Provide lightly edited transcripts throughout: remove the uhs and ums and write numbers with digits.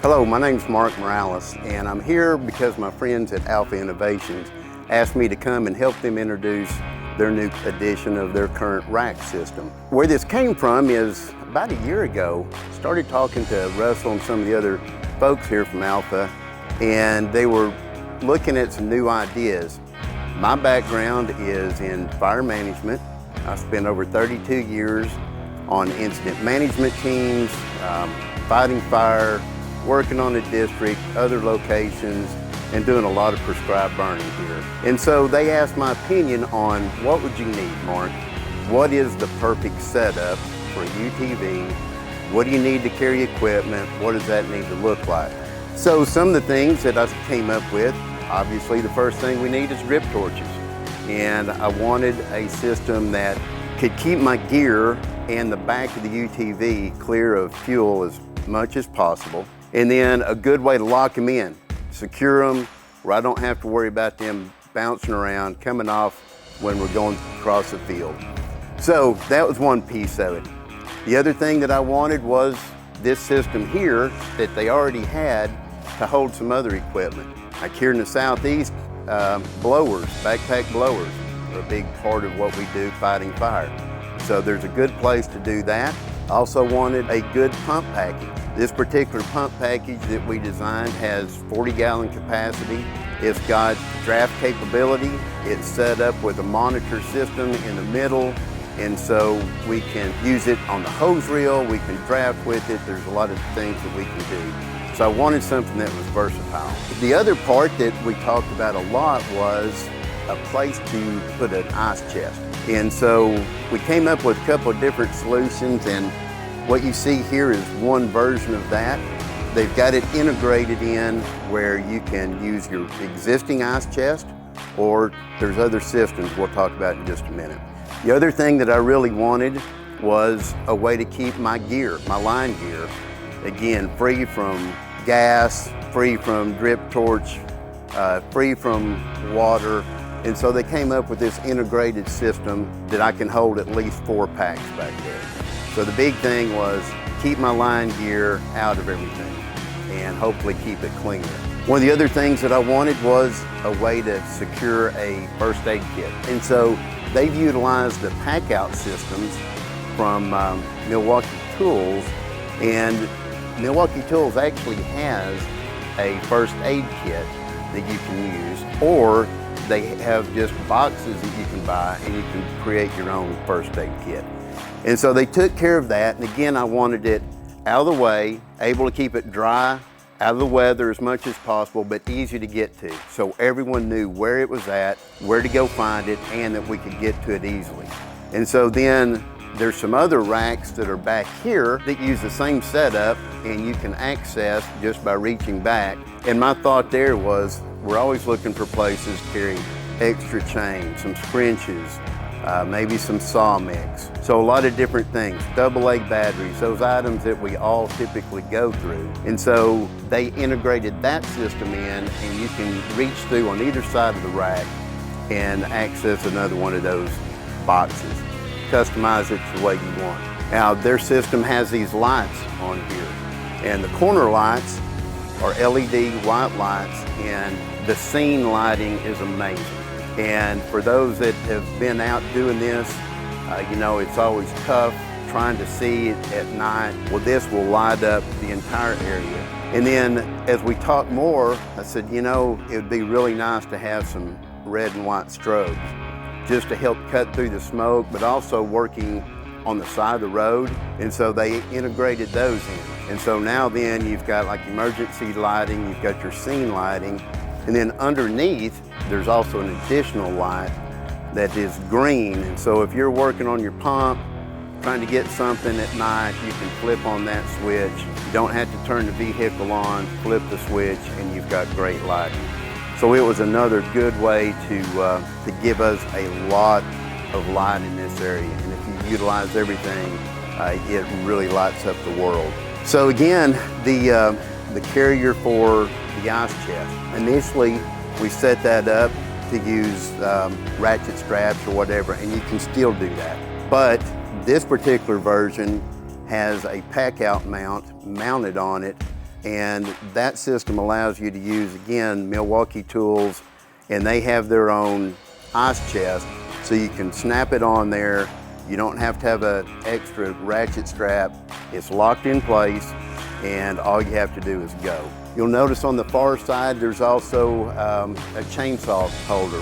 Hello, my name's Mark Morales, and I'm here because my friends at Alpha Innovations asked me to come and help them introduce their new edition of their current rack system. Where this came from is about a year ago, started talking to Russell and some of the other folks here from Alpha, and they were looking at some new ideas. My background is in fire management. I spent over 32 years on incident management teams, fighting fire, working on the district, other locations, and doing a lot of prescribed burning here. And so they asked my opinion on what would you need, Mark? What is the perfect setup for a UTV? What do you need to carry equipment? What does that need to look like? So some of the things that I came up with, obviously the first thing we need is drip torches. And I wanted a system that could keep my gear and the back of the UTV clear of fuel as much as possible. And then a good way to lock them in, secure them where I don't have to worry about them bouncing around, coming off when we're going across the field. So that was one piece of it. The other thing that I wanted was this system here that they already had to hold some other equipment. Like here in the Southeast, blowers, backpack blowers are a big part of what we do fighting fire. So there's a good place to do that. I also wanted a good pump package. This particular pump package that we designed has 40-gallon capacity. It's got draft capability. It's set up with a monitor system in the middle, and so we can use it on the hose reel, we can draft with it. There's a lot of things that we can do. So I wanted something that was versatile. The other part that we talked about a lot was a place to put an ice chest. And so we came up with a couple of different solutions, and what you see here is one version of that. They've got it integrated in where you can use your existing ice chest, or there's other systems we'll talk about in just a minute. The other thing that I really wanted was a way to keep my gear, my line gear, again, free from gas, free from drip torch, free from water. And so they came up with this integrated system that I can hold at least 4 packs back there. So the big thing was keep my line gear out of everything and hopefully keep it cleaner. One of the other things that I wanted was a way to secure a first aid kit. And so they've utilized the pack out systems from Milwaukee Tools, and Milwaukee Tools actually has a first aid kit that you can use, or they have just boxes that you can buy and you can create your own first aid kit. And so they took care of that, and again, I wanted it out of the way, able to keep it dry, out of the weather as much as possible, but easy to get to. So everyone knew where it was at, where to go find it, and that we could get to it easily. And so then there's some other racks that are back here that use the same setup, and you can access just by reaching back. And my thought there was, we're always looking for places to carry extra chain, some scrunches, maybe some saw mix. So a lot of different things, AA batteries, those items that we all typically go through. And so they integrated that system in, and you can reach through on either side of the rack and access another one of those boxes. Customize it the way you want. Now their system has these lights on here, and the corner lights are LED white lights, and the scene lighting is amazing. And for those that have been out doing this, you know, it's always tough trying to see it at night. Well, this will light up the entire area. And then as we talked more, I said, you know, it would be really nice to have some red and white strobes just to help cut through the smoke, but also working on the side of the road. And so they integrated those in. And so now then you've got like emergency lighting, you've got your scene lighting, and then underneath, there's also an additional light that is green. And so if you're working on your pump, trying to get something at night, you can flip on that switch. You don't have to turn the vehicle on, flip the switch, and you've got great lighting. So it was another good way to give us a lot of light in this area. And if you utilize everything, it really lights up the world. So again, the carrier for the ice chest. Initially, we set that up to use ratchet straps or whatever, and you can still do that. But this particular version has a pack out mount mounted on it And that system allows you to use, again, Milwaukee tools, and they have their own ice chest, so you can snap it on there. You don't have to have an extra ratchet strap. It's locked in place, and all you have to do is go. You'll notice on the far side, there's also a chainsaw holder.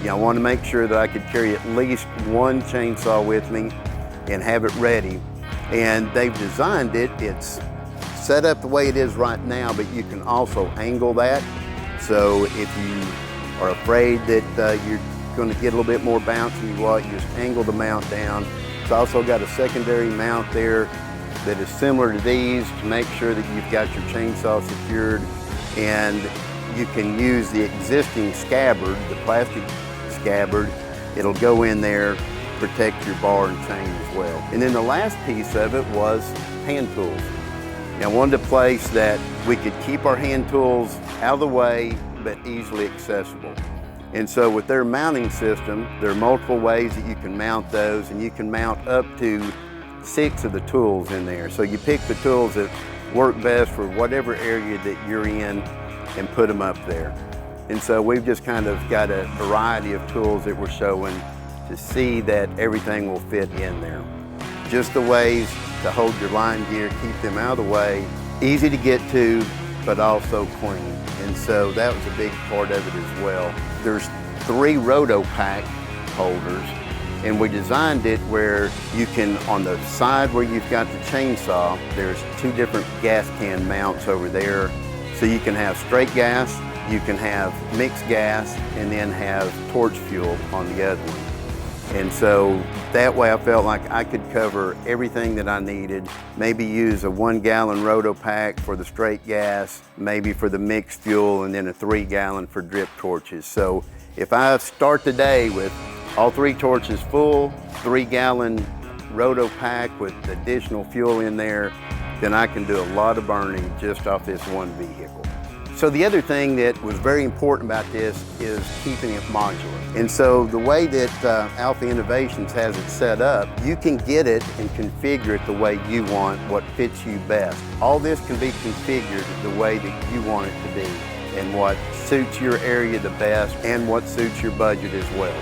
I want to make sure that I could carry at least one chainsaw with me and have it ready. And they've designed it, it's set up the way it is right now, but you can also angle that. So if you are afraid that you're going to get a little bit more bounce than you want, you just angle the mount down. It's also got a secondary mount there that is similar to these to make sure that you've got your chainsaw secured. And you can use the existing scabbard, the plastic scabbard. It'll go in there, protect your bar and chain as well. And then the last piece of it was hand tools. I wanted a place that we could keep our hand tools out of the way, but easily accessible. And so with their mounting system, there are multiple ways that you can mount those, and you can mount up to 6 of the tools in there. So you pick the tools that work best for whatever area that you're in and put them up there. And so we've just kind of got a variety of tools that we're showing to see that everything will fit in there. Just the ways to hold your line gear, keep them out of the way, easy to get to, but also clean. And so that was a big part of it as well. There's 3 Rotopax holders, and we designed it where you can, on the side where you've got the chainsaw, there's 2 different gas can mounts over there. So you can have straight gas, you can have mixed gas, and then have torch fuel on the other one. And so that way I felt like I could cover everything that I needed, maybe use a 1-gallon Rotopax for the straight gas, maybe for the mixed fuel, and then a 3-gallon for drip torches. So if I start the day with all 3 torches full, 3-gallon Rotopax with additional fuel in there, then I can do a lot of burning just off this one vehicle. So the other thing that was very important about this is keeping it modular. And so the way that Alpha Innovations has it set up, you can get it and configure it the way you want, what fits you best. All this can be configured the way that you want it to be and what suits your area the best and what suits your budget as well.